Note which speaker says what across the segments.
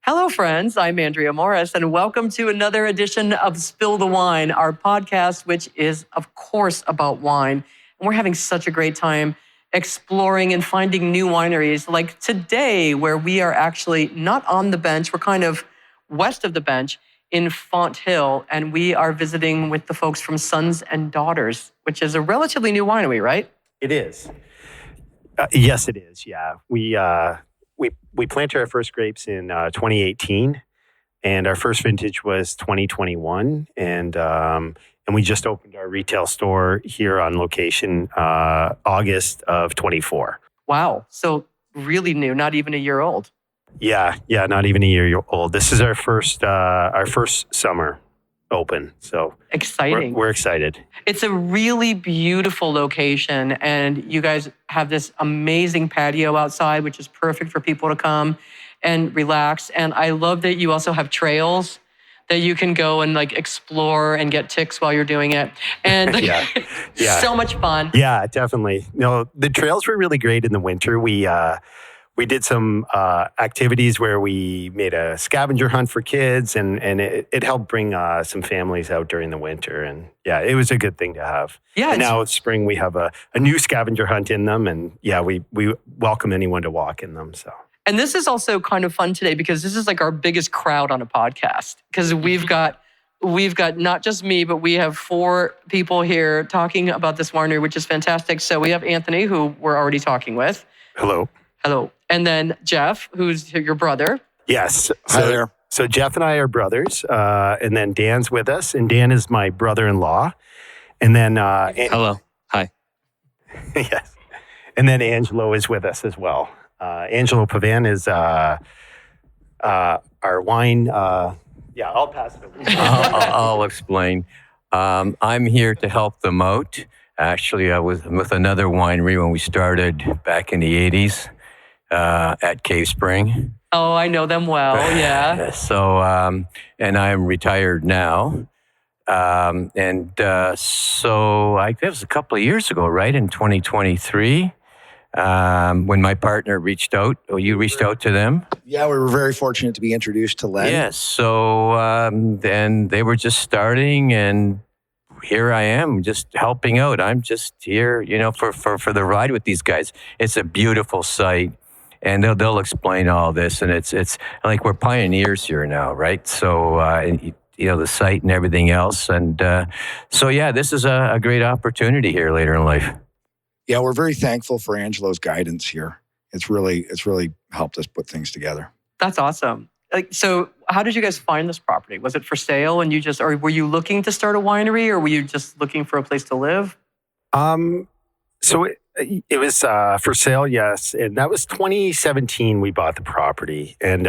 Speaker 1: Hello, friends. I'm Andrea Morris, and welcome to another edition of Spill the Wine, our podcast, which is, of course, about wine. And we're having such a great time exploring and finding new wineries, like today, where we are actually not on the bench. We're kind of west of the bench in Font Hill, and we are visiting with the folks from Sons and Daughters, which is a relatively new winery, right?
Speaker 2: It is. Yes, it is. Yeah. We planted our first grapes in 2018, and our first vintage was 2021, and we just opened our retail store here on location August of 24.
Speaker 1: Wow. So really new, not even a year old.
Speaker 2: Yeah, not even a year old. This is our first summer open. So
Speaker 1: exciting.
Speaker 2: We're excited.
Speaker 1: It's a really beautiful location, and you guys have this amazing patio outside, which is perfect for people to come and relax. And I love that you also have trails that you can go and like explore and get ticks while you're doing it. And
Speaker 2: yeah.
Speaker 1: So much fun.
Speaker 2: Yeah, definitely. No, the trails were really great in the winter. We did some activities where we made a scavenger hunt for kids, and it helped bring some families out during the winter. And yeah, it was a good thing to have. Yeah. And now it's spring, we have a new scavenger hunt in them, and yeah, we welcome anyone to walk in them. So.
Speaker 1: And this is also kind of fun today because this is like our biggest crowd on a podcast, because we've got not just me, but we have 4 people here talking about this winery, which is fantastic. So we have Anthony, who we're already talking with.
Speaker 2: Hello.
Speaker 1: And then Geoff, who's your brother.
Speaker 2: Yes.
Speaker 3: Hi there.
Speaker 2: So Geoff and I are brothers. And then Dan's with us. And Dan is my brother-in-law. And then...
Speaker 3: Hello. Hi.
Speaker 2: Yes. And then Angelo is with us as well. Angelo Pavan is our wine... I'll pass it over to you.
Speaker 3: I'll explain. I'm here to help them out. Actually, I was with another winery when we started back in the 80s. At Cave Spring.
Speaker 1: Oh, I know them well, yeah.
Speaker 3: So, and I'm retired now. So it was a couple of years ago, right, in 2023, when my partner reached out. Oh, you reached out to them?
Speaker 4: Yeah, we were very fortunate to be introduced to Len.
Speaker 3: Yes, so then they were just starting, and here I am just helping out. I'm just here, for the ride with these guys. It's a beautiful site. And they'll explain all this, and it's like we're pioneers here now, right? So the site and everything else, and this is a great opportunity here later in life.
Speaker 4: Yeah, we're very thankful for Angelo's guidance here. It's really helped us put things together.
Speaker 1: That's awesome. So, how did you guys find this property? Was it for sale, and or were you looking to start a winery, or were you just looking for a place to live?
Speaker 2: So it was for sale, yes, and that was 2017. We bought the property, and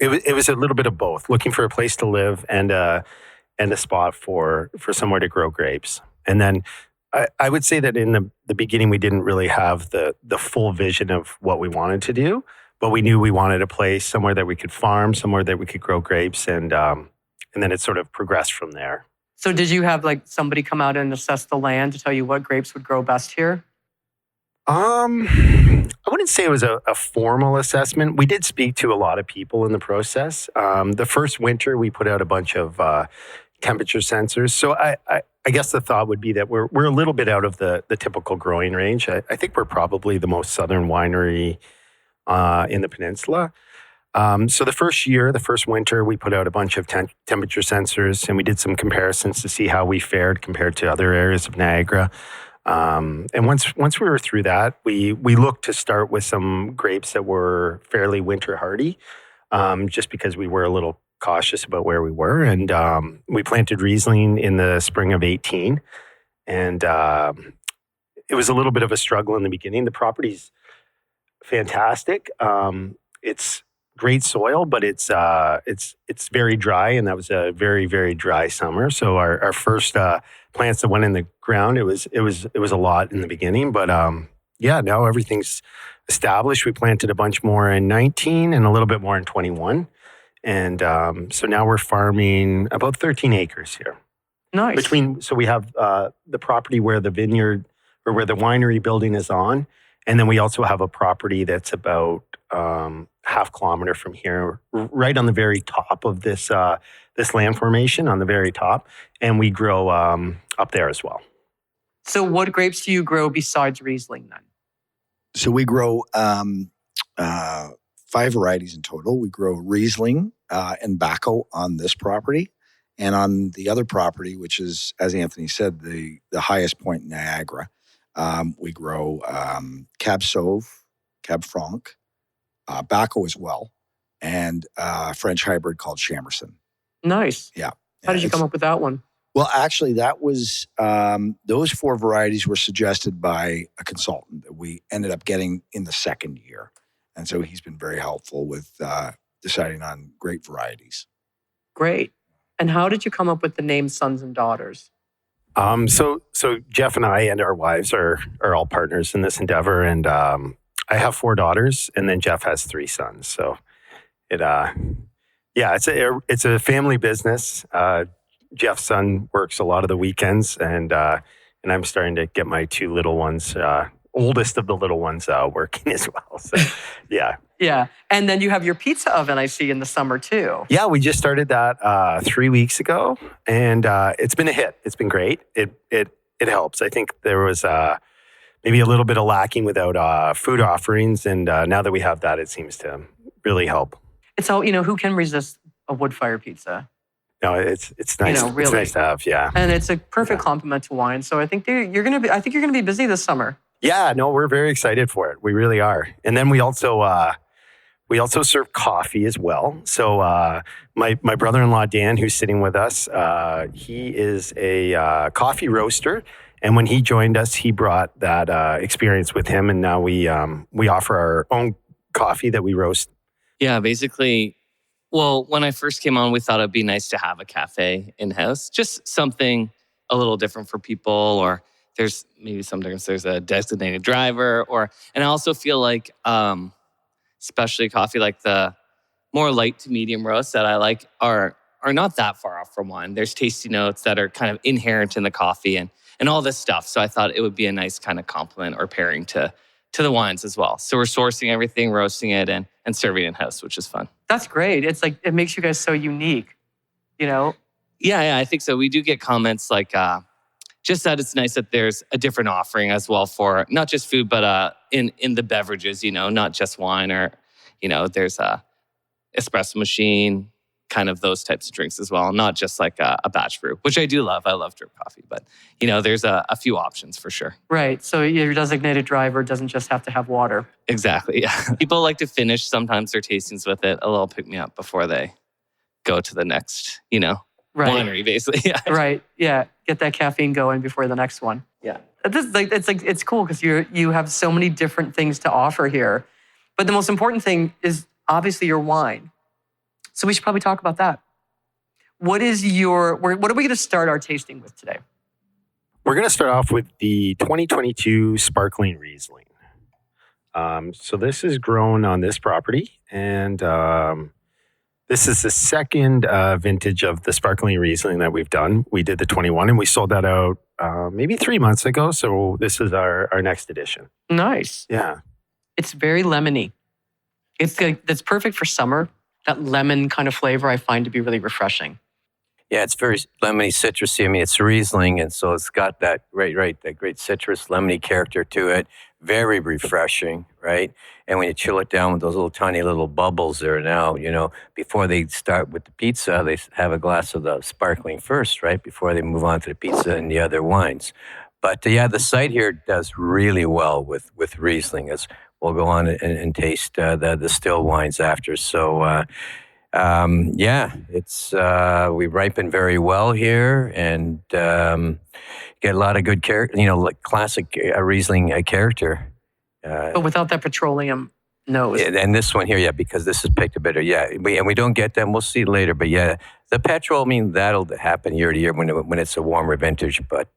Speaker 2: it was a little bit of both, looking for a place to live and a spot for somewhere to grow grapes. And then I would say that in the beginning, we didn't really have the full vision of what we wanted to do, but we knew we wanted a place somewhere that we could farm, somewhere that we could grow grapes, and then it sort of progressed from there.
Speaker 1: So did you have somebody come out and assess the land to tell you what grapes would grow best here?
Speaker 2: I wouldn't say it was a formal assessment. We did speak to a lot of people in the process. The first winter, we put out a bunch of temperature sensors. So I guess the thought would be that we're a little bit out of the typical growing range. I think we're probably the most southern winery in the peninsula. So the first winter, we put out a bunch of temperature sensors, and we did some comparisons to see how we fared compared to other areas of Niagara. And once we were through that, we looked to start with some grapes that were fairly winter hardy, just because we were a little cautious about where we were. And we planted Riesling in the spring of 18. And it was a little bit of a struggle in the beginning. The property's fantastic. It's great soil, but it's very dry, and that was a very, very dry summer. So our first plants that went in the ground, it was a lot in the beginning, but now everything's established. We planted a bunch more in 19 and a little bit more in 21, and so now we're farming about 13 acres here.
Speaker 1: Nice.
Speaker 2: So we have the property where the vineyard or where the winery building is on. And then we also have a property that's about half kilometer from here, right on the very top of this this land formation, on the very top. And we grow up there as well.
Speaker 1: So what grapes do you grow besides Riesling then?
Speaker 4: So we grow 5 varieties in total. We grow Riesling and Baco on this property. And on the other property, which is, as Anthony said, the highest point in Niagara, we grow Cab Sauv, Cab Franc, Baco as well, and a French hybrid called Chamerson.
Speaker 1: Nice.
Speaker 4: Yeah.
Speaker 1: How did you come up with that one?
Speaker 4: Well, actually, that was those 4 varieties were suggested by a consultant that we ended up getting in the second year. And so he's been very helpful with deciding on great varieties.
Speaker 1: Great. And how did you come up with the name Sons and Daughters?
Speaker 2: So Geoff and I and our wives are all partners in this endeavor. And I have 4 daughters, and then Geoff has 3 sons. So it's a family business. Geoff's son works a lot of the weekends, and I'm starting to get my 2 little ones, oldest of the little ones, working as well. So, yeah.
Speaker 1: Yeah. And then you have your pizza oven, I see, in the summer too.
Speaker 2: Yeah, we just started that 3 weeks ago, and it's been a hit. It's been great. It helps. I think there was maybe a little bit of lacking without food offerings, and now that we have that, it seems to really help.
Speaker 1: It's all, who can resist a wood fire pizza?
Speaker 2: No, it's nice.
Speaker 1: Really.
Speaker 2: It's nice to have, yeah.
Speaker 1: And it's a perfect complement to wine. So I think you're gonna be busy this summer.
Speaker 2: Yeah, no, we're very excited for it. We really are. And then we also serve coffee as well. So my brother-in-law Dan, who's sitting with us, he is a coffee roaster. And when he joined us, he brought that experience with him. And now we offer our own coffee that we roast.
Speaker 5: Yeah, basically. Well, when I first came on, we thought it'd be nice to have a cafe in-house, just something a little different for people, or there's maybe sometimes there's a designated driver, and I also feel like especially coffee, like the more light to medium roasts that I like are not that far off from wine. There's tasty notes that are kind of inherent in the coffee and all this stuff. So I thought it would be a nice kind of complement or pairing to the wines as well. So we're sourcing everything, roasting it, and serving it in-house, which is fun.
Speaker 1: That's great. It's like, it makes you guys so unique,
Speaker 5: Yeah, I think so. We do get comments like just that it's nice that there's a different offering as well for not just food, but in the beverages, not just wine, or, there's a espresso machine, kind of those types of drinks as well. Not just like a batch brew, which I do love. I love drip coffee, but there's a few options for sure.
Speaker 1: Right. So your designated driver doesn't just have to have water.
Speaker 5: Exactly. Yeah. People like to finish sometimes their tastings with it, a little pick me up before they go to the next,
Speaker 1: Right.
Speaker 5: winery, basically. Yeah.
Speaker 1: Right. Yeah. Get that caffeine going before the next one.
Speaker 5: Yeah.
Speaker 1: It's cool because you have so many different things to offer here. But the most important thing is obviously your wine. So we should probably talk about that. What are we going to start our tasting with today?
Speaker 2: We're going to start off with the 2022 Sparkling Riesling. So this is grown on this property, and this is the second vintage of the Sparkling Riesling that we've done. We did the 21, and we sold that out maybe 3 months ago. So this is our next edition.
Speaker 1: Nice.
Speaker 2: Yeah.
Speaker 1: It's very lemony. It's perfect for summer. That lemon kind of flavor I find to be really refreshing.
Speaker 3: Yeah, it's very lemony, citrusy. I mean, it's Riesling, and so it's got that that great citrus, lemony character to it. Very refreshing, right? And when you chill it down with those little tiny little bubbles there now, before they start with the pizza, they have a glass of the sparkling first, right? Before they move on to the pizza and the other wines. But the site here does really well with Riesling, as we'll go on and taste the still wines after. So, it's we ripen very well here, and get a lot of good character, like classic Riesling character.
Speaker 1: But without that petroleum nose.
Speaker 3: And this one here, because this is picked a bit. And we don't get them. We'll see later. But the petrol, that'll happen year to year when it's a warmer vintage. But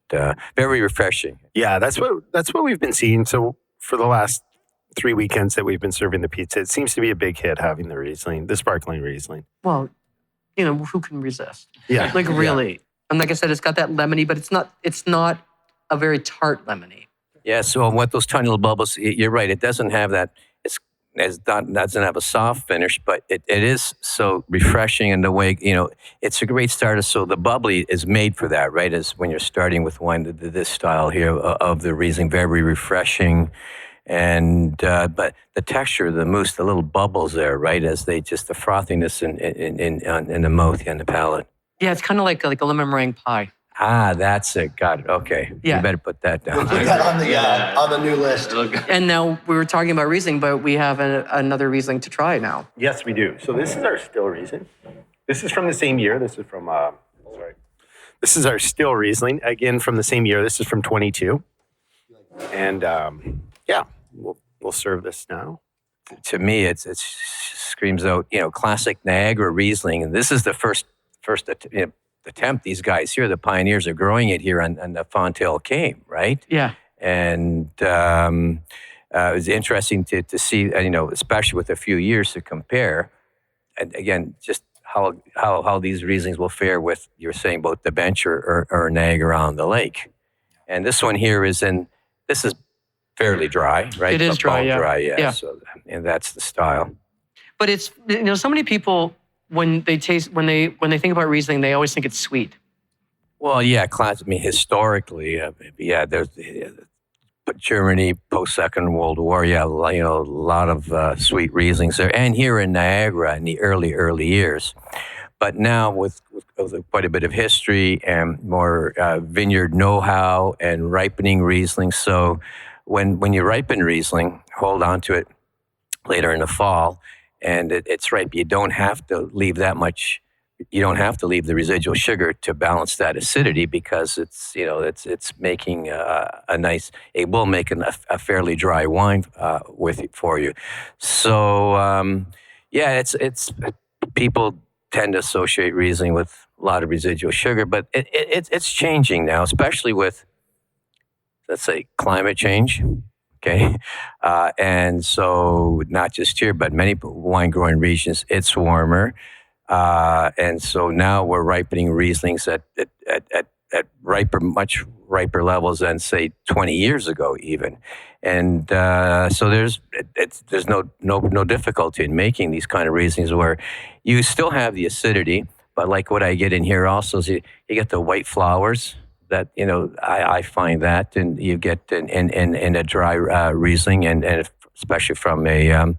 Speaker 3: very refreshing.
Speaker 2: Yeah, that's what we've been seeing. So for the last 3 weekends that we've been serving the pizza, it seems to be a big hit having the Sparkling Riesling.
Speaker 1: Well, who can resist?
Speaker 2: Yeah.
Speaker 1: Like really. And like I said, it's got that lemony, but it's not a very tart lemony.
Speaker 3: Yeah, so what those tiny little bubbles, you're right, it doesn't have that, doesn't have a soft finish, but it is so refreshing in the way, it's a great starter. So the bubbly is made for that, right? As when you're starting with wine, this style here of the Riesling, very refreshing. And but the texture, the mousse, the little bubbles there, right? As they just the frothiness in the mouth and the palate.
Speaker 1: Yeah, it's kind of like a lemon meringue pie.
Speaker 3: Ah, that's it. Got it. Okay.
Speaker 1: Yeah.
Speaker 3: You better put that down.
Speaker 4: Put that on the new list.
Speaker 1: And now we were talking about Riesling, but we have another Riesling to try now.
Speaker 2: Yes, we do. So this is our still Riesling. This is from the same year. This is from, This is our still Riesling, again, from the same year. This is from 22. And yeah, we'll serve this now.
Speaker 3: To me, it screams out, classic Niagara Riesling. And this is the first attempt. These guys here, the pioneers, are growing it here on the Fontaine Kame, right?
Speaker 1: Yeah.
Speaker 3: And it was interesting to see, especially with a few years to compare. And again, just how these Rieslings will fare with, you're saying, both the bench or Niagara on the lake. And this one here this is fairly dry, right?
Speaker 1: It is dry, yeah.
Speaker 3: Dry, yeah.
Speaker 1: Yeah.
Speaker 3: So, and that's the style.
Speaker 1: But it's, so many people, when they think about Riesling, they always think it's sweet.
Speaker 3: Well, yeah, historically, there's Germany post-Second World War, a lot of sweet Rieslings there, and here in Niagara in the early years. But now with quite a bit of history and more vineyard know-how and ripening Riesling, so when you ripen Riesling, hold on to it later in the fall, and it's ripe. You don't have to leave that much. You don't have to leave the residual sugar to balance that acidity, because it's making it will make a fairly dry wine for you. So it's people tend to associate Riesling with a lot of residual sugar, but it's changing now, especially with, let's say, climate change. Okay. And so not just here, but many wine growing regions, it's warmer. And so now we're ripening Rieslings at much riper levels than, say, 20 years ago even. And so there's no difficulty in making these kind of Rieslings where you still have the acidity, but like what I get in here also is you get the white flowers. That, I find that, and you get in a dry Riesling, and especially from a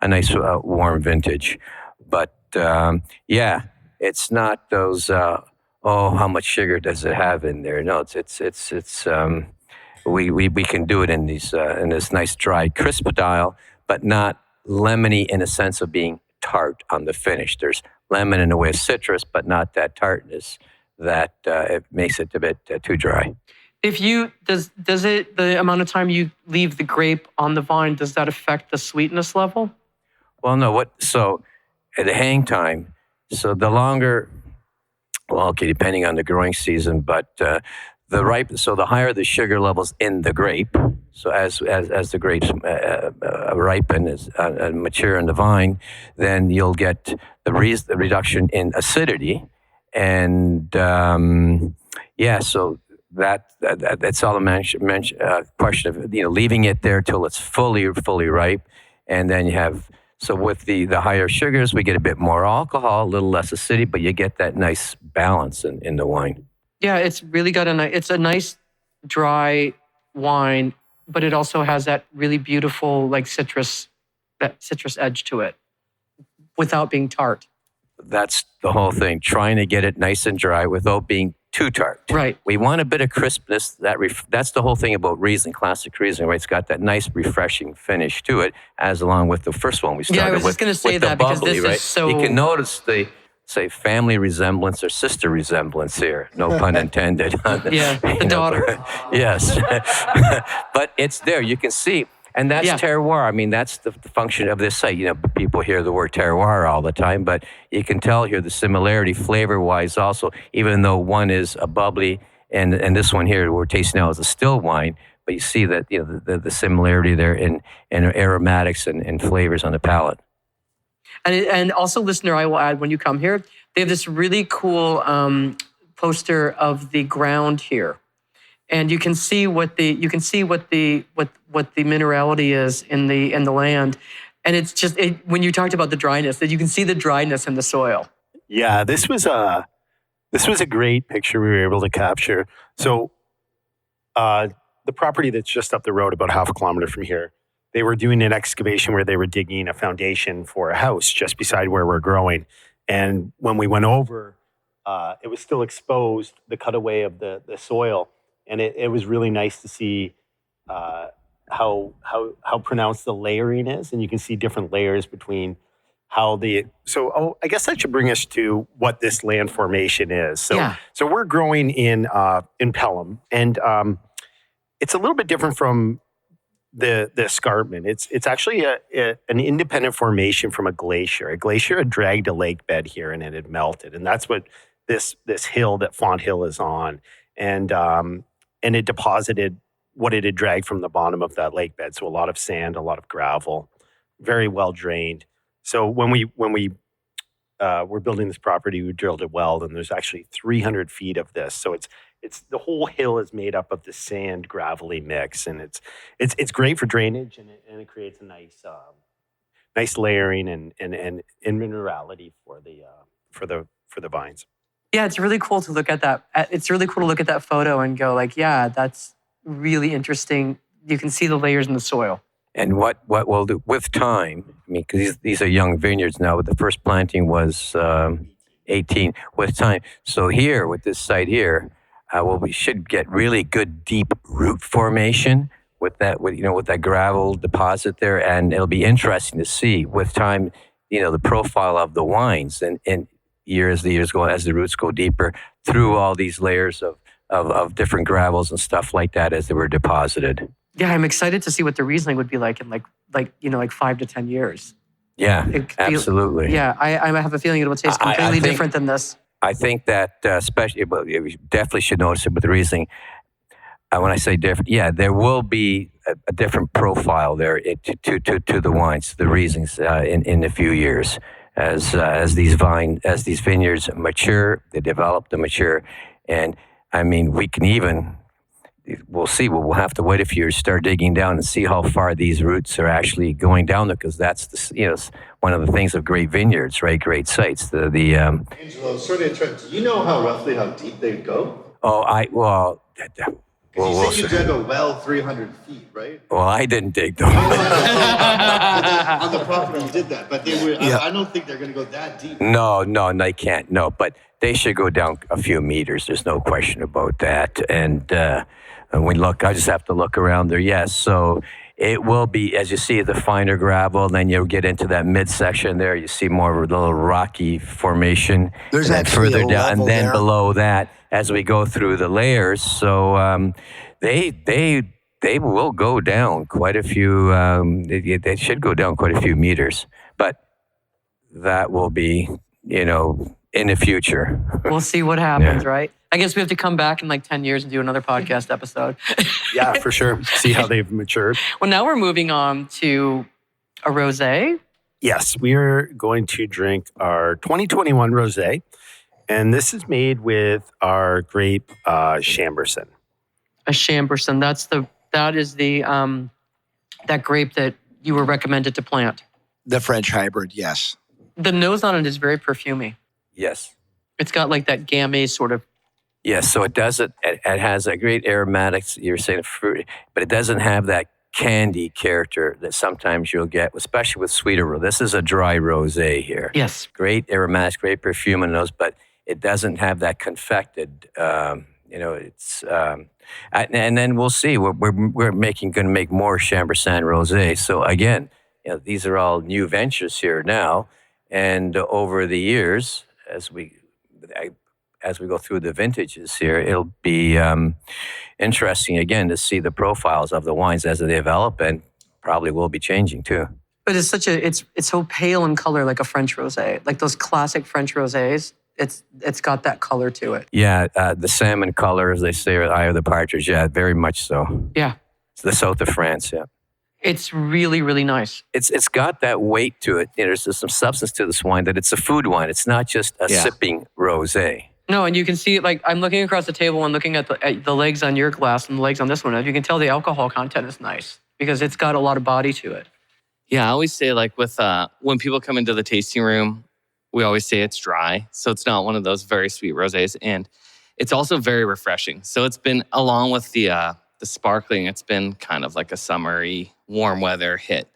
Speaker 3: nice warm vintage. But it's not those. How much sugar does it have in there? No, it's. We can do it in this nice dry crisp style, but not lemony in a sense of being tart on the finish. There's lemon in the way of citrus, but not that tartness that it makes it a bit too dry.
Speaker 1: Does the amount of time you leave the grape on the vine, does that affect the sweetness level?
Speaker 3: Well, no. So at the hang time, so the longer, depending on the growing season, but the higher the sugar levels in the grape. So as the grapes ripen and mature in the vine, then you'll get the reduction in acidity. And so that's all the question of leaving it there till it's fully ripe, and then you have with the higher sugars we get a bit more alcohol, a little less acidity, but you get that nice balance in the wine.
Speaker 1: Yeah, it's really got it's a nice dry wine, but it also has that really beautiful citrus edge to it, without being tart.
Speaker 3: That's the whole thing, trying to get it nice and dry without being too tart.
Speaker 1: Right.
Speaker 3: We want a bit of crispness. That's the whole thing about Riesling, classic Riesling, right? It's got that nice, refreshing finish to it, as along with the first one we started with.
Speaker 1: Yeah, I was just going to say that
Speaker 3: bubbly,
Speaker 1: because this
Speaker 3: right?
Speaker 1: is so...
Speaker 3: You can notice the, say, family resemblance or sister resemblance here. No pun intended.
Speaker 1: The daughter.
Speaker 3: Yes. But it's there. You can see. And that's terroir. I mean, that's the function of this site. People hear the word terroir all the time, but you can tell here the similarity flavor-wise also, even though one is a bubbly and this one here we're tasting now is a still wine, but you see that the similarity there in aromatics and flavors on the palate.
Speaker 1: And also, listener, I will add, when you come here, they have this really cool poster of the ground here. and you can see what the minerality is in the land. And it's just when you talked about the dryness, that you can see the dryness in the soil.
Speaker 2: Yeah, this was a great picture we were able to capture. So the property that's just up the road, about half a kilometer from here, they were doing an excavation where they were digging a foundation for a house just beside where we're growing. And when we went over, it was still exposed, the cutaway of the soil. And it was really nice to see how pronounced the layering is. And you can see different layers between I guess that should bring us to what this land formation is. So we're growing in Pelham, and it's a little bit different from the escarpment. It's actually an independent formation from a glacier. A glacier had dragged a lake bed here, and it had melted, and that's what this hill that Font Hill is on, and it deposited what it had dragged from the bottom of that lake bed. So a lot of sand, a lot of gravel, very well drained. So when we were building this property, we drilled a well, and there's actually 300 feet of this. So it's the whole hill is made up of the sand gravelly mix, and it's great for drainage, and it creates a nice layering and minerality for the vines.
Speaker 1: Yeah, it's really cool to look at that. It's really cool to look at that photo and go like, yeah, that's really interesting. You can see the layers in the soil.
Speaker 3: And what we'll do with time, I mean, because these are young vineyards now, but the first planting was 18 with time. So here, with this site here, we should get really good deep root formation with that gravel deposit there, and it'll be interesting to see with time, the profile of the wines and the years go as the roots go deeper through all these layers of different gravels and stuff like that as they were deposited.
Speaker 1: Yeah, I'm excited to see what the Riesling would be like in like 5 to 10 years.
Speaker 3: Yeah, absolutely.
Speaker 1: Yeah, I have a feeling it will taste completely different than this.
Speaker 3: I think that especially, but you definitely should notice it with the Riesling. When I say different, there will be a different profile there to the wines, the Rieslings in a few years as these vineyards mature, they develop, they mature, and I mean we'll see. We'll have to wait a few years, start digging down, and see how far these roots are actually going down there, because that's one of the things of great vineyards, right? Great sites.
Speaker 6: Angelo, sorry to interrupt. Do you know roughly how deep they go?
Speaker 3: Well,
Speaker 6: you said you dug a well 300 feet, right?
Speaker 3: Well, I didn't dig them.
Speaker 6: On the property you did that, but they were. Yeah. I don't think they're going to go that deep.
Speaker 3: No, they can't. No, but they should go down a few meters. There's no question about that. And I just have to look around there. Yes, so it will be, as you see, the finer gravel. Then you'll get into that midsection there. You see more of a little rocky formation.
Speaker 4: There's
Speaker 3: and
Speaker 4: actually
Speaker 3: further
Speaker 4: a
Speaker 3: down,
Speaker 4: level
Speaker 3: and then
Speaker 4: there.
Speaker 3: below that, as we go through the layers. So they will go down quite a few. They should go down quite a few meters, but that will be, in the future.
Speaker 1: We'll see what happens, right? I guess we have to come back in like 10 years and do another podcast episode.
Speaker 2: Yeah, for sure. See how they've matured.
Speaker 1: Well, now we're moving on to a rosé.
Speaker 2: Yes, we are going to drink our 2021 rosé, and this is made with our grape Chambourcin.
Speaker 1: A Chambourcin. That is that grape that you were recommended to plant.
Speaker 4: The French hybrid, yes.
Speaker 1: The nose on it is very perfumey.
Speaker 3: Yes.
Speaker 1: It's got like that gamay sort of.
Speaker 3: Yes, so it doesn't. It has a great aromatics. You're saying fruit, but it doesn't have that candy character that sometimes you'll get, especially with sweeter rosé. This is a dry rosé here.
Speaker 1: Yes.
Speaker 3: Great aromatics, great perfume in those, but it doesn't have that confected. It's and then we'll see. We're going to make more Chambourcin rosé. So again, these are all new ventures here now, and over the years, as we go through the vintages here, it'll be interesting again to see the profiles of the wines as they develop, and probably will be changing too.
Speaker 1: But it's so pale in color, like a French rosé, like those classic French rosés. It's got that color to it.
Speaker 3: Yeah, the salmon color, as they say, or eye of the partridge. Yeah, very much so.
Speaker 1: Yeah,
Speaker 3: it's the south of France. Yeah,
Speaker 1: it's really, really nice.
Speaker 3: It's got that weight to it. There's some substance to this wine that it's a food wine. It's not just a sipping rosé.
Speaker 1: No, and you can see, like, I'm looking across the table and looking at the legs on your glass and the legs on this one. You can tell the alcohol content is nice because it's got a lot of body to it.
Speaker 5: Yeah, I always say, like, with when people come into the tasting room, we always say it's dry. So it's not one of those very sweet rosés. And it's also very refreshing. So it's been, along with the sparkling, it's been kind of like a summery, warm weather hit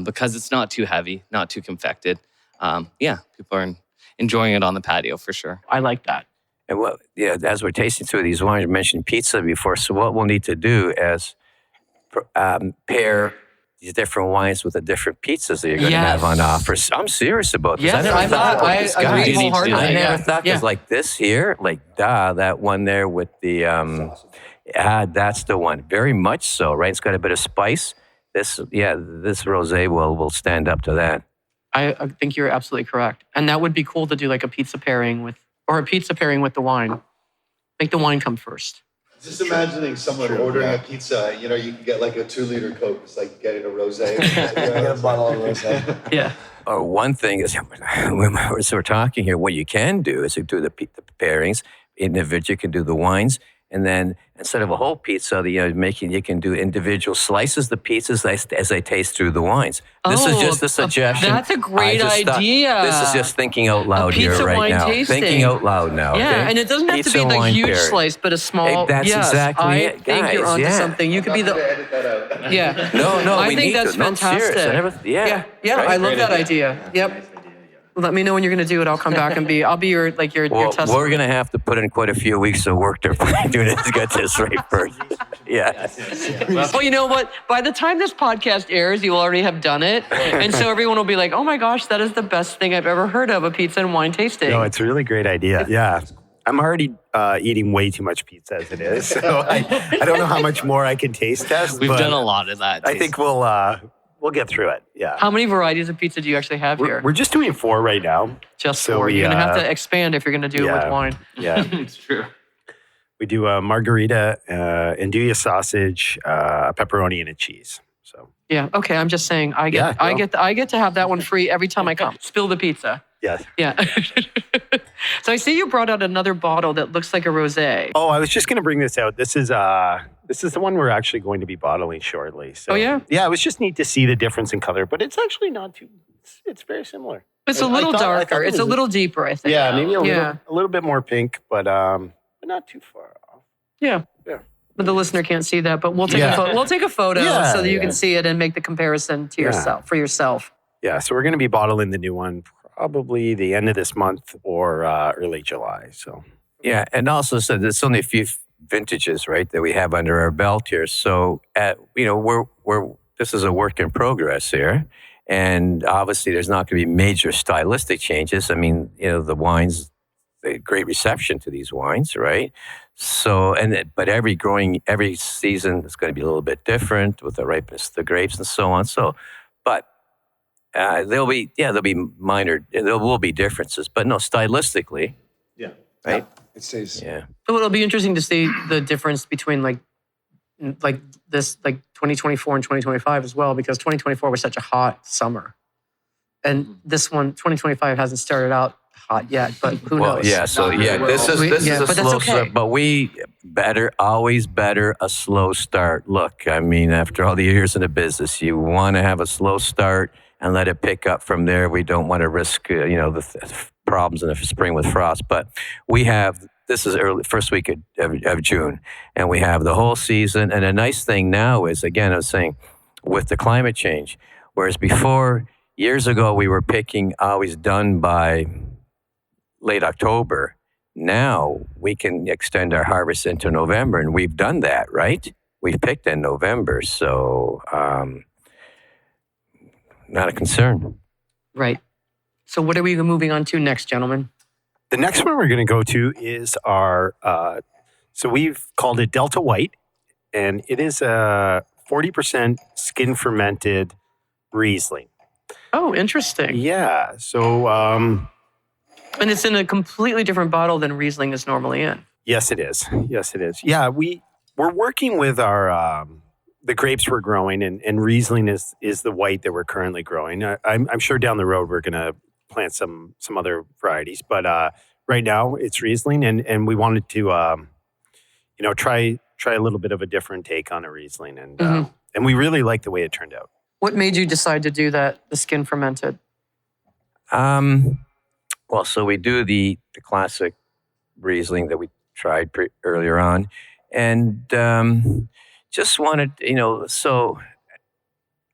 Speaker 5: because it's not too heavy, not too confected. People are enjoying it on the patio for sure.
Speaker 1: I like that.
Speaker 3: And as we're tasting through these wines, I mentioned pizza before. So what we'll need to do is pair these different wines with the different pizzas that you're going to have on offer. I'm serious about this.
Speaker 1: Yes,
Speaker 3: I never thought about this,
Speaker 1: agree
Speaker 3: guys.
Speaker 1: wholeheartedly.
Speaker 3: I never thought, because like this here, like that one there with the, that's the one. Very much so, right? It's got a bit of spice. This rosé will stand up to that.
Speaker 1: I think you're absolutely correct. And that would be cool to do like a pizza pairing with the wine. Make the wine come first.
Speaker 6: Just imagining someone ordering a pizza, you can get like a 2-liter Coke. It's like getting a rosé.
Speaker 4: Get a bottle of rosé.
Speaker 1: Yeah.
Speaker 3: Or one thing is, when we're talking here, what you can do is you do the pairings. Individual, you can do the wines. And then instead of a whole pizza, you can do individual slices of the pizzas as they taste through the wines. This is just a suggestion.
Speaker 1: That's a great idea.
Speaker 3: This is just thinking out loud here right now.
Speaker 1: Tasting.
Speaker 3: Thinking out loud now.
Speaker 1: Yeah,
Speaker 3: okay?
Speaker 1: and it doesn't have to be the huge
Speaker 3: pairing.
Speaker 1: slice, but a small.
Speaker 3: That's exactly it, guys.
Speaker 1: I think you're onto
Speaker 3: yeah.
Speaker 1: something. You could be the.
Speaker 6: Edit that out.
Speaker 1: Yeah.
Speaker 3: No,
Speaker 1: I
Speaker 3: we
Speaker 1: think
Speaker 3: need
Speaker 1: that's
Speaker 3: to. No, I'm
Speaker 1: fantastic.
Speaker 3: serious.
Speaker 1: Yeah.
Speaker 3: Right?
Speaker 1: I love that idea. Yep. Let me know when you're going to do it. I'll come back and I'll be your test.
Speaker 3: We're going to have to put in quite a few weeks of work to do this, get this right first. Yeah.
Speaker 1: Well, you know what? By the time this podcast airs, you will already have done it. And so everyone will be like, oh my gosh, that is the best thing I've ever heard of, a pizza and wine tasting.
Speaker 2: No, it's a really great idea. Yeah. I'm already eating way too much pizza as it is. So I don't know how much more I can taste test.
Speaker 5: We've done a lot of that.
Speaker 2: I think we'll get through it. Yeah.
Speaker 1: How many varieties of pizza do you actually have here?
Speaker 2: We're just doing 4 right now.
Speaker 1: Just 4. You're going to have to expand if you're going to do it with wine.
Speaker 2: Yeah.
Speaker 5: It's true.
Speaker 2: We do a margarita, andouille sausage, a pepperoni, and a cheese. So
Speaker 1: yeah. Okay. I'm just saying I get to have that one free every time I come. Spill the pizza.
Speaker 2: yes.
Speaker 1: Yeah. So I see you brought out another bottle that looks like a rosé.
Speaker 2: Oh, I was just going to bring this out. This is the one we're actually going to be bottling shortly. So,
Speaker 1: oh yeah.
Speaker 2: Yeah, it was just neat to see the difference in color, but it's actually not too. It's very similar.
Speaker 1: It's a little darker. It's a little deeper, I think.
Speaker 2: Yeah, maybe a little bit more pink, but not too far off.
Speaker 1: Yeah.
Speaker 2: Yeah.
Speaker 1: But the listener can't see that, but we'll take a photo so that you can see it and make the comparison to yourself for yourself.
Speaker 2: Yeah, so we're going to be bottling the new one probably the end of this month or early July. So
Speaker 3: yeah, and also so there's only a few vintages, right, that we have under our belt here. So we're this is a work in progress here, and obviously there's not going to be major stylistic changes. I mean, the wines, great reception to these wines, right? So but every season is going to be a little bit different with the ripeness of the grapes and so on. So, but there'll be minor, there will be differences, but no, stylistically.
Speaker 6: Yeah.
Speaker 3: Right?
Speaker 4: It stays.
Speaker 3: Yeah.
Speaker 1: So it'll be interesting to see the difference between like this, like 2024 and 2025 as well, because 2024 was such a hot summer. And this one, 2025 hasn't started out hot yet, but who knows?
Speaker 3: Yeah, so this is a slow start, but we always better a slow start. Look, I mean, after all the years in the business, you want to have a slow start and let it pick up from there. We don't want to risk, the problems in the spring with frost. But this is first week of June, and we have the whole season. And the nice thing now is, again, I was saying, with the climate change, whereas before, years ago, we were picking always done by late October. Now we can extend our harvest into November, and we've done that, right? We've picked in November, so not a concern.
Speaker 1: Right. So what are we moving on to next, gentlemen?
Speaker 2: the next one we're going to go to is our, so we've called it Delta White, and it is a 40% skin fermented Riesling.
Speaker 1: Oh, interesting.
Speaker 2: Yeah. So,
Speaker 1: and it's in a completely different bottle than Riesling is normally in.
Speaker 2: yes, it is. Yes, it is. Yeah, we're working with our the grapes we're growing, and Riesling is the white that we're currently growing. I'm sure down the road we're going to plant some other varieties, but right now it's Riesling, and we wanted to, try a little bit of a different take on a Riesling, and we really like the way it turned out.
Speaker 1: What made you decide to do that, the skin fermented?
Speaker 3: Well, so we do the classic Riesling that we tried earlier on, and just wanted, so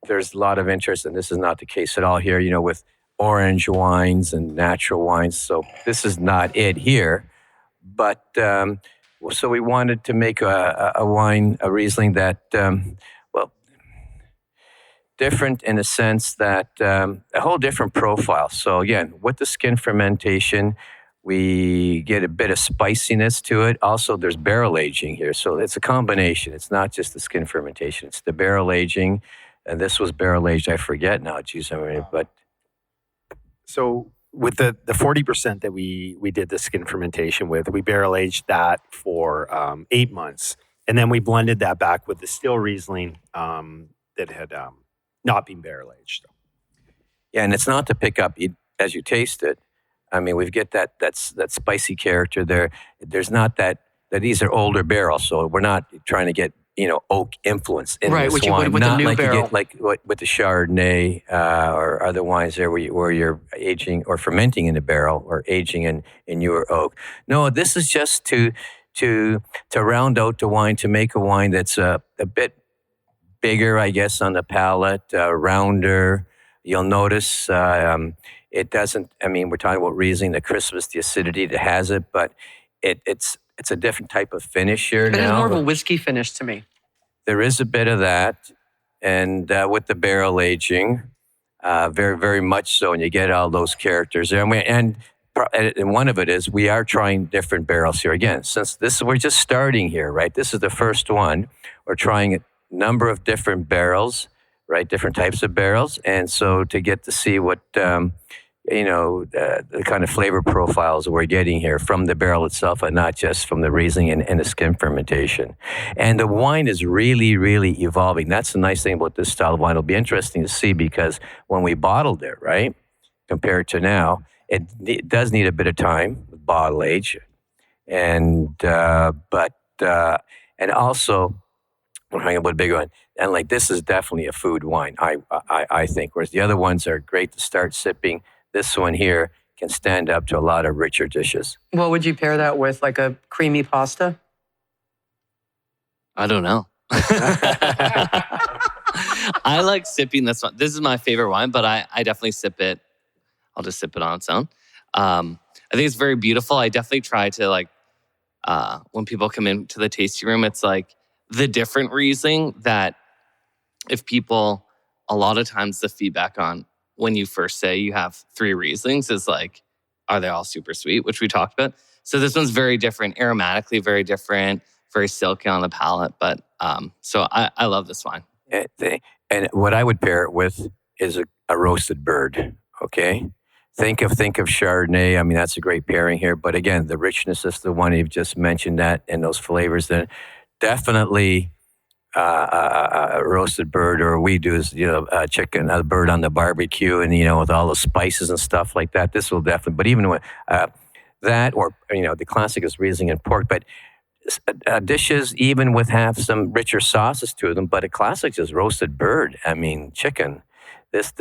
Speaker 3: there's a lot of interest, and this is not the case at all here, with orange wines and natural wines. So this is not it here, but so we wanted to make a wine, a Riesling that, different in a sense that a whole different profile. So again, with the skin fermentation, we get a bit of spiciness to it. Also, there's barrel aging here. So it's a combination. It's not just the skin fermentation. It's the barrel aging. And this was barrel aged. I forget now. But
Speaker 2: so with the 40% that we did the skin fermentation with, we barrel aged that for 8 months. And then we blended that back with the still Riesling that had not been barrel aged.
Speaker 3: Yeah, and it's not to pick up as you taste it. I mean, we get that spicy character there. There's not that these are older barrels, so we're not trying to get oak influence in
Speaker 1: right,
Speaker 3: this
Speaker 1: which
Speaker 3: wine.
Speaker 1: You would with
Speaker 3: not
Speaker 1: the new
Speaker 3: like
Speaker 1: barrel.
Speaker 3: you get like with the Chardonnay or other wines there where you're aging or fermenting in a barrel or aging in newer oak. No, this is just to round out the wine, to make a wine that's a bit bigger, I guess, on the palate, rounder. You'll notice it doesn't. I mean, we're talking about Riesling, the crispness, the acidity that has it, but it's a different type of finish here
Speaker 1: But
Speaker 3: now.
Speaker 1: it's more of a whiskey finish to me.
Speaker 3: There is a bit of that, and with the barrel aging, very, very much so, and you get all those characters there. And one of it is we are trying different barrels here. Again, since we're just starting here, right? This is the first one. We're trying a number of different barrels, right? Different types of barrels, and so to get to see what the kind of flavor profiles we're getting here from the barrel itself, and not just from the Riesling and the skin fermentation. And the wine is really, really evolving. That's the nice thing about this style of wine. It'll be interesting to see, because when we bottled it, right, compared to now, it does need a bit of time with bottle age, and also we're talking about a big one. And like, this is definitely a food wine, I think. Whereas the other ones are great to start sipping. This one here can stand up to a lot of richer dishes.
Speaker 1: What would you pair that with? Like a creamy pasta?
Speaker 5: I don't know. I like sipping this one. This is my favorite wine, but I definitely sip it. I'll just sip it on its own. I think it's very beautiful. I definitely try to when people come into the tasting room, it's like the different Riesling that if people, a lot of times the feedback on when you first say you have 3 Rieslings is like, are they all super sweet, which we talked about. So this one's very different, aromatically very different, very silky on the palate. But so I love this wine.
Speaker 3: And what I would pair it with is a roasted bird, okay? Think of Chardonnay. I mean, that's a great pairing here. But again, the richness is the one you've just mentioned, that and those flavors. Then definitely a roasted bird, or we do is a chicken, a bird on the barbecue, and with all the spices and stuff like that. This will definitely. But even with that, or the classic is Riesling and pork. But dishes even with have some richer sauces to them. But a classic is roasted bird. I mean, chicken. This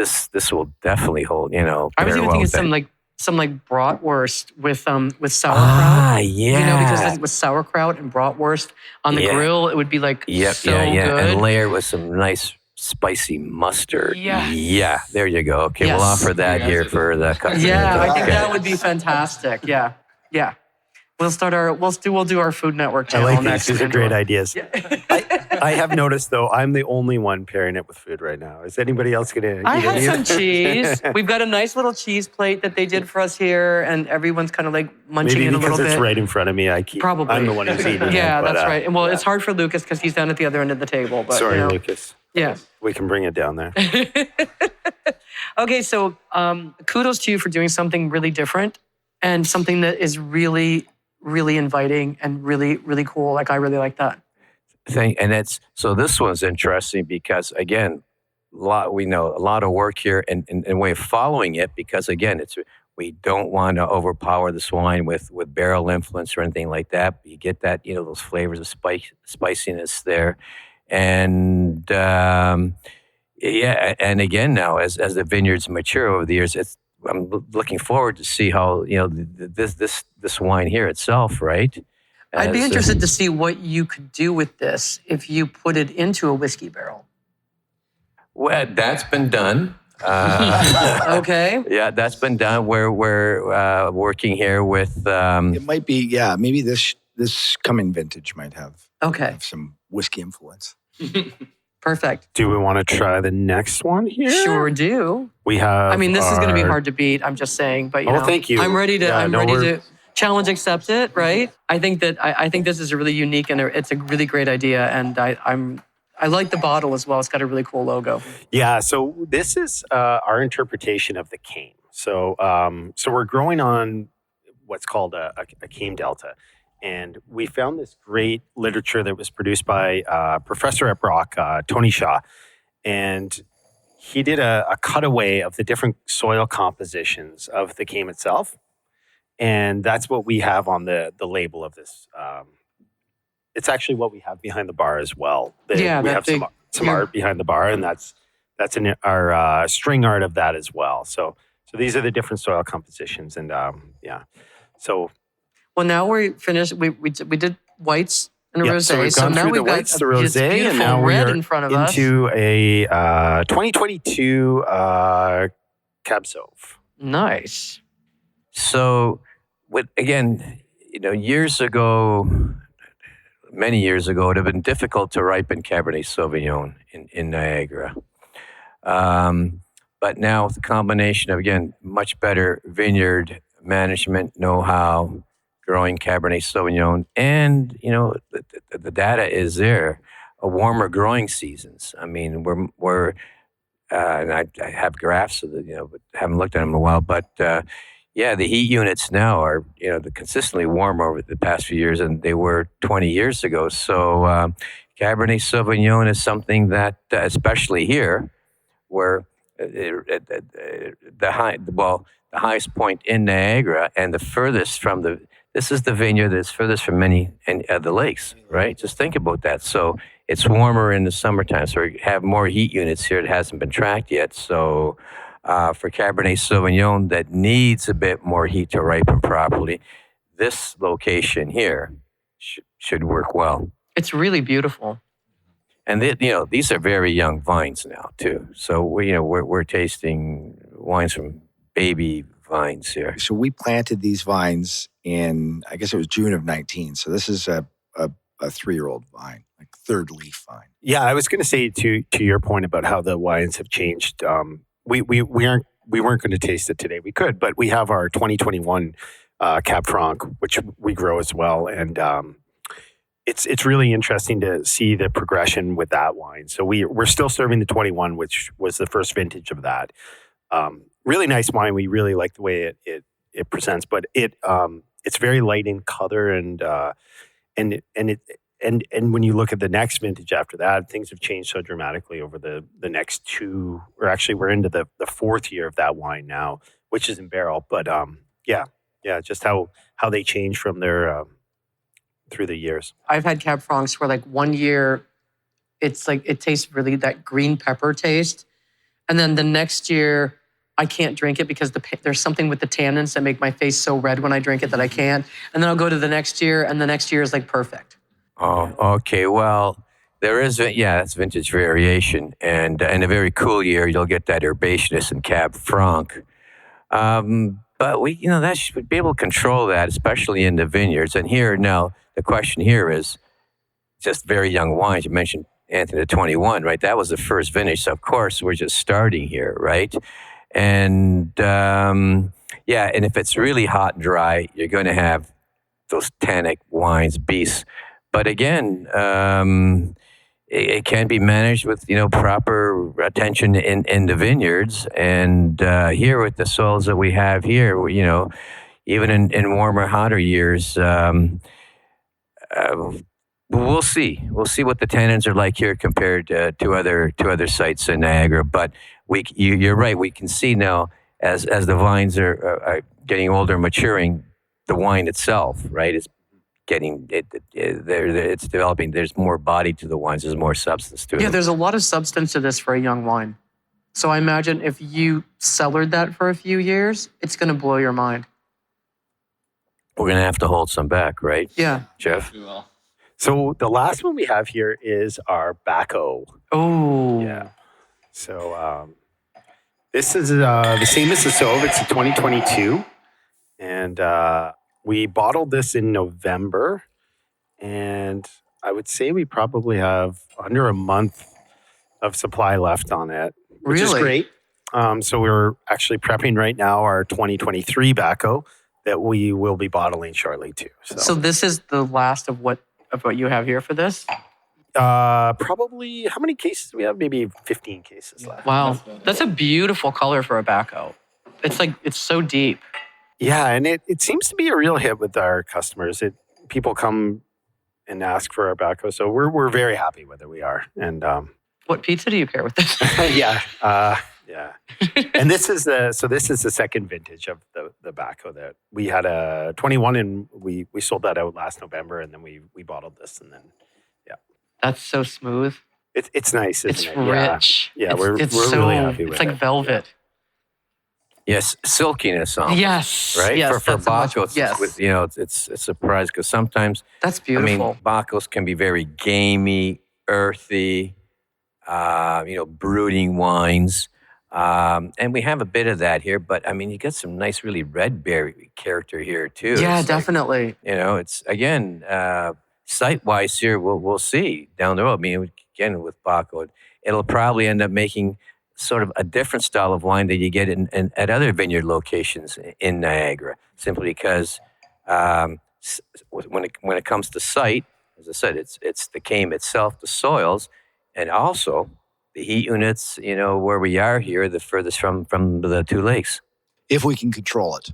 Speaker 3: will definitely hold.
Speaker 1: I was even thinking some like bratwurst with sauerkraut.
Speaker 3: Ah, yeah.
Speaker 1: Because with sauerkraut and bratwurst on the grill, it would be like so good.
Speaker 3: And layer with some nice spicy mustard.
Speaker 1: Yeah.
Speaker 3: There you go. Okay,
Speaker 1: Yes.
Speaker 3: we'll offer that here for the customer.
Speaker 1: Yeah, I think that would be fantastic. Yeah. We'll do our Food Network channel
Speaker 2: I like
Speaker 1: next.
Speaker 2: these are great ideas.
Speaker 1: Yeah.
Speaker 2: I have noticed, though, I'm the only one pairing it with food right now. Is anybody else going to
Speaker 1: I
Speaker 2: eat
Speaker 1: had
Speaker 2: any
Speaker 1: some
Speaker 2: of it?
Speaker 1: cheese. We've got a nice little cheese plate that they did for us here, and everyone's kind of like munching
Speaker 2: Maybe
Speaker 1: in a little
Speaker 2: because
Speaker 1: bit.
Speaker 2: it's right in front of me.
Speaker 1: Probably.
Speaker 2: I'm the one who's eating it.
Speaker 1: Yeah,
Speaker 2: but,
Speaker 1: that's right. And it's hard for Lukas because he's down at the other end of the table. But,
Speaker 2: sorry, Lukas.
Speaker 1: Yeah.
Speaker 2: We can bring it down there.
Speaker 1: Okay, so kudos to you for doing something really different and something that is really, really inviting and really, really cool. Like, I really like that.
Speaker 3: So this one's interesting because, again, a lot of work here and way of following it, because again, We don't want to overpower this wine with barrel influence or anything like that. You get that, those flavors of spiciness there. And and again now, as the vineyards mature over the years, I'm looking forward to see how this wine here itself, right?
Speaker 1: I'd be interested to see what you could do with this if you put it into a whiskey barrel.
Speaker 3: Well, that's been done.
Speaker 1: Okay.
Speaker 3: Yeah, that's been done. We're working here with.
Speaker 4: It might be, maybe this coming vintage might have some whiskey influence.
Speaker 1: Perfect.
Speaker 2: Do we want to try the next one here?
Speaker 1: Sure do.
Speaker 2: We have.
Speaker 1: I mean, this is going to be hard to beat. I'm just saying, but
Speaker 2: thank you.
Speaker 1: I'm ready to challenge accept it. Right. I think that I think this is a really unique and it's a really great idea, and I like the bottle as well. It's got a really cool logo.
Speaker 2: Yeah. So this is our interpretation of the Kame. So we're growing on what's called a Kame Delta. And we found this great literature that was produced by Professor at Brock, Tony Shaw. And he did a cutaway of the different soil compositions of the Kame itself. And that's what we have on the label of this. It's actually what we have behind the bar as well. We have some art behind the bar, and that's in our string art of that as well. So these are the different soil compositions, and so.
Speaker 1: Well, now we're finished. We did whites and a rosé.
Speaker 2: So we've gone through the whites, the rosé, and now
Speaker 1: red
Speaker 2: we're
Speaker 1: in front of us.
Speaker 2: into a 2022 Cab Sauv.
Speaker 1: Nice.
Speaker 3: So, years ago, many years ago, it would have been difficult to ripen Cabernet Sauvignon in Niagara. But now with the combination of, again, much better vineyard management know-how, growing Cabernet Sauvignon, and the data is there. Warmer growing seasons. I mean, we're and I have graphs of but haven't looked at them in a while. But the heat units now are consistently warmer over the past few years than they were 20 years ago. So Cabernet Sauvignon is something that, especially here, where the highest point in Niagara and the furthest from this is the vineyard that's furthest from many of the lakes, right? Just think about that. So it's warmer in the summertime. So we have more heat units here. It hasn't been tracked yet. So for Cabernet Sauvignon that needs a bit more heat to ripen properly, this location here should work well.
Speaker 1: It's really beautiful.
Speaker 3: And these are very young vines now too. So we're tasting wines from baby vines here.
Speaker 4: So we planted these vines in, I guess it was June of 19. So this is a 3-year-old vine, like third leaf vine. Yeah,
Speaker 2: I was going to say to your point about how the wines have changed. We weren't going to taste it today. We could, but we have our 2021 Cab Franc, which we grow as well, and it's really interesting to see the progression with that wine. So we're still serving the 21, which was the first vintage of that. Really nice wine. We really like the way it presents, but it's very light in color, and when you look at the next vintage after that, things have changed so dramatically over the next two, or actually we're into the 4th year of that wine now, which is in barrel. But just how they change from their through the years.
Speaker 1: I've had Cab Francs where 1 year, it's like it tastes really that green pepper taste, and then the next year I can't drink it because there's something with the tannins that make my face so red when I drink it that I can't. And then I'll go to the next year, and the next year is perfect.
Speaker 3: Oh, okay. Well, there is, that's vintage variation. And in a very cool year, you'll get that herbaceousness in Cab Franc. But we should be able to control that, especially in the vineyards. And here now, the question here is just very young wines. You mentioned Anthony, the 21, right? That was the first vintage. So of course, we're just starting here, right? And and if it's really hot and dry, you're going to have those tannic wines, beasts. But again, it can be managed with proper attention in the vineyards. And here with the soils that we have here, even in warmer, hotter years, we'll see. We'll see what the tannins are like here compared to other sites in Niagara. But you're right. We can see now as the vines are getting older, maturing, the wine itself, right, is getting it's developing. There's more body to the wines. There's more substance to it.
Speaker 1: Yeah, there's a lot of substance to this for a young wine. So I imagine if you cellared that for a few years, it's going to blow your mind.
Speaker 3: We're going to have to hold some back, right?
Speaker 1: Yeah.
Speaker 3: Geoff?
Speaker 5: We will.
Speaker 2: So the last one we have here is our Baco.
Speaker 1: Oh.
Speaker 2: Yeah. So this is the same as the Sauv. It's a 2022. And we bottled this in November. And I would say we probably have under a month of supply left on it, which is
Speaker 1: Really?
Speaker 2: great. So we're actually prepping right now our 2023 Baco that we will be bottling shortly too.
Speaker 1: So this is the last of what you have here for this?
Speaker 2: Probably, how many cases do we have? Maybe 15 cases left.
Speaker 1: Wow. That's a beautiful color for a Baco. It's so deep.
Speaker 2: Yeah, and it seems to be a real hit with our customers. People come and ask for our Baco, so we're very happy with it. We are, and
Speaker 1: What pizza do you pair with this?
Speaker 2: yeah. And this is the second vintage of the Baco that we had a 21 and we sold that out last November, and then we bottled this, and then
Speaker 1: That's so smooth.
Speaker 2: it's nice, isn't
Speaker 1: It's
Speaker 2: it?
Speaker 1: rich.
Speaker 2: Yeah,
Speaker 1: It's
Speaker 2: we're really happy with
Speaker 1: It's like
Speaker 2: it.
Speaker 1: velvet.
Speaker 3: Yes, silkiness on it.
Speaker 1: Yes.
Speaker 3: Right?
Speaker 1: Yes,
Speaker 3: for
Speaker 1: that's a much-
Speaker 3: Bacos,
Speaker 1: yes.
Speaker 3: it's a surprise because sometimes,
Speaker 1: That's
Speaker 3: I
Speaker 1: beautiful.
Speaker 3: mean, Bacos can be very gamey, earthy, brooding wines. And we have a bit of that here, but I mean, you get some nice, really red berry character here too.
Speaker 1: yeah,
Speaker 3: It's like,
Speaker 1: definitely.
Speaker 3: it's again, site-wise here, we'll see down the road. I mean, again, with Baco, it'll probably end up making sort of a different style of wine that you get at other vineyard locations in Niagara, simply because when it comes to site, as I said, it's the Kame itself, the soils, and also the heat units, where we are here, the furthest from the two lakes.
Speaker 4: If we can control it.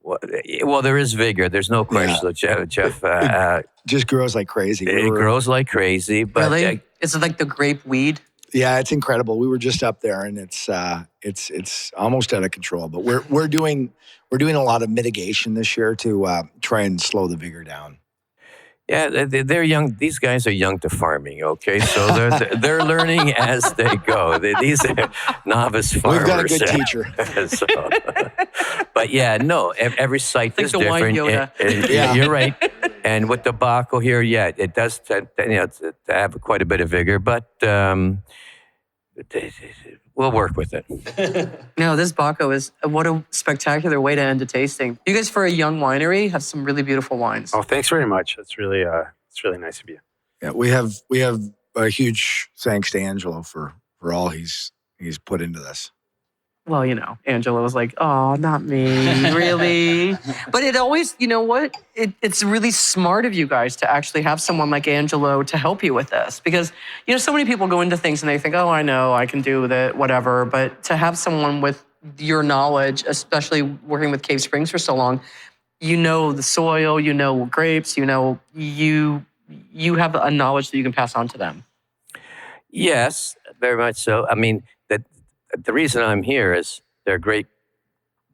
Speaker 3: Well, there is vigor. There's no question. So Geoff,
Speaker 4: Just grows like crazy.
Speaker 3: it grows like crazy, but
Speaker 1: Really? Is it like the grape weed?
Speaker 4: Yeah, it's incredible. We were just up there, and it's almost out of control. But we're doing a lot of mitigation this year to try and slow the vigor down.
Speaker 3: yeah, they're young. These guys are young to farming. Okay, so they're learning as they go. These are novice farmers.
Speaker 4: We've got a good teacher.
Speaker 3: So, but yeah, no, every site
Speaker 1: Like
Speaker 3: is
Speaker 1: the wine
Speaker 3: different.
Speaker 1: Yoda.
Speaker 4: Yeah.
Speaker 3: You're right. And with the Baco here, yeah, it does to have quite a bit of vigor, but we'll work with it.
Speaker 1: No, this Baco is what a spectacular way to end a tasting. You guys, for a young winery, have some really beautiful wines.
Speaker 2: Oh, thanks very much. It's really nice of you.
Speaker 4: Yeah, we have a huge thanks to Angelo for all he's put into this.
Speaker 1: Well, Angelo was like, oh, not me, really? But it always, you know what? It's really smart of you guys to actually have someone like Angelo to help you with this. Because, so many people go into things and they think, oh, I know, I can do that, whatever. But to have someone with your knowledge, especially working with Cave Springs for so long, the soil, grapes, you have a knowledge that you can pass on to them.
Speaker 3: Yes, very much so. I mean, the reason I'm here is they're a great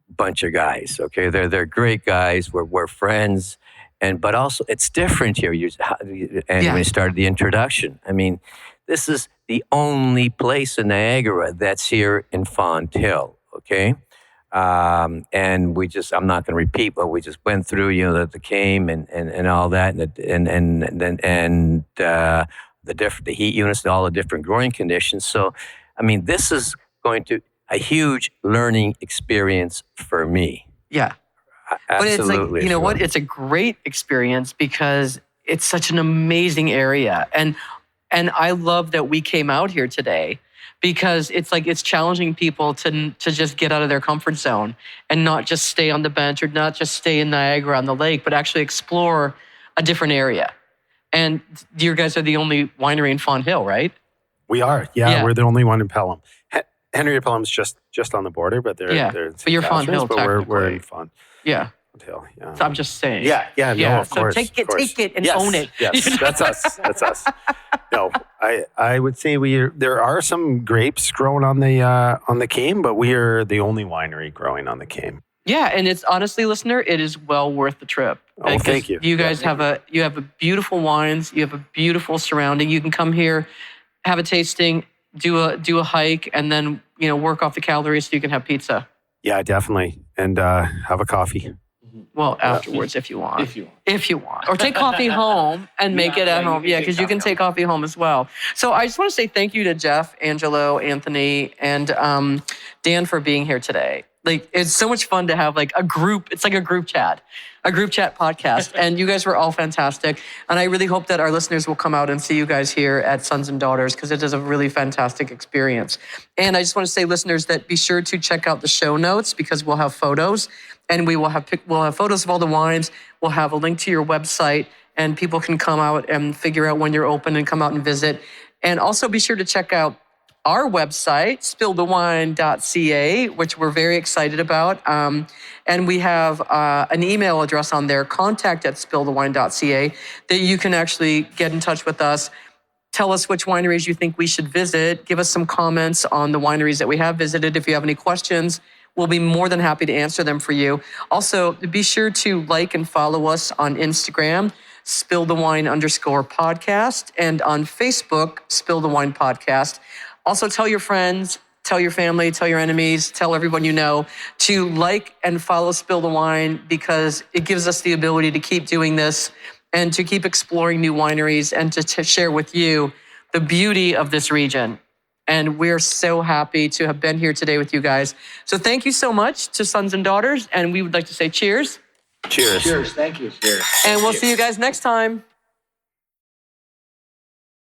Speaker 3: bunch of guys. Okay, they're great guys. We're friends, but also it's different here. When you started the introduction, I mean, this is the only place in Niagara that's here in Font Hill. Okay, and I'm not going to repeat, but we just went through the Kame and all that, and the heat units and all the different growing conditions. So, I mean, this is going to a huge learning experience for me.
Speaker 1: Yeah. But it's like, what? It's a great experience because it's such an amazing area. And I love that we came out here today because it's challenging people to just get out of their comfort zone and not just stay on the bench or not just stay in Niagara on the lake, but actually explore a different area. And you guys are the only winery in Font Hill, right?
Speaker 2: We are. Yeah, we're the only one in Pelham. Henry Pelham's just on the border, but they're
Speaker 1: but you're Font Hill,
Speaker 2: but we're in
Speaker 1: technically.
Speaker 2: Font.
Speaker 1: Yeah.
Speaker 2: Hill. Yeah.
Speaker 1: So I'm just saying.
Speaker 2: Yeah, no, of
Speaker 1: so
Speaker 2: course.
Speaker 1: take
Speaker 2: of course.
Speaker 1: it and
Speaker 2: Yes,
Speaker 1: own it.
Speaker 2: Yes, that's us. That's us. No, I would say there are some grapes growing on the Kame, but we are the only winery growing on the Kame.
Speaker 1: Yeah, and it's honestly, listener, it is well worth the trip.
Speaker 2: Oh, thank you.
Speaker 1: You guys have a beautiful wines. You have a beautiful surrounding. You can come here, have a tasting, do a hike, and then work off the calories so you can have pizza.
Speaker 2: Yeah, definitely, and have a coffee.
Speaker 1: Well, afterwards, if you want. If you want. Or take coffee home and make it at home. Yeah, because you can take coffee home as well. So I just want to say thank you to Geoff, Angelo, Anthony, and Dan for being here today. Like, it's so much fun to have like a group. It's like a group chat podcast. And you guys were all fantastic. And I really hope that our listeners will come out and see you guys here at Sons and Daughters, because it is a really fantastic experience. And I just want to say, listeners, that be sure to check out the show notes, because we'll have photos, and we'll have photos of all the wines. We'll have a link to your website, and people can come out and figure out when you're open and come out and visit. And also be sure to check out our website, spillthewine.ca, which we're very excited about. And we have an email address on there, contact@spillthewine.ca, that you can actually get in touch with us. Tell us which wineries you think we should visit. Give us some comments on the wineries that we have visited. If you have any questions, we'll be more than happy to answer them for you. Also, be sure to like and follow us on Instagram, spillthewine_podcast, and on Facebook, Spill the Wine Podcast. Also, tell your friends, tell your family, tell your enemies, tell everyone you know to like and follow Spill the Wine, because it gives us the ability to keep doing this and to keep exploring new wineries and to share with you the beauty of this region. And we're so happy to have been here today with you guys. So thank you so much to Sons and Daughters. And we would like to say cheers.
Speaker 2: Cheers.
Speaker 4: Cheers. Thank you. Cheers.
Speaker 1: And we'll see you guys next time.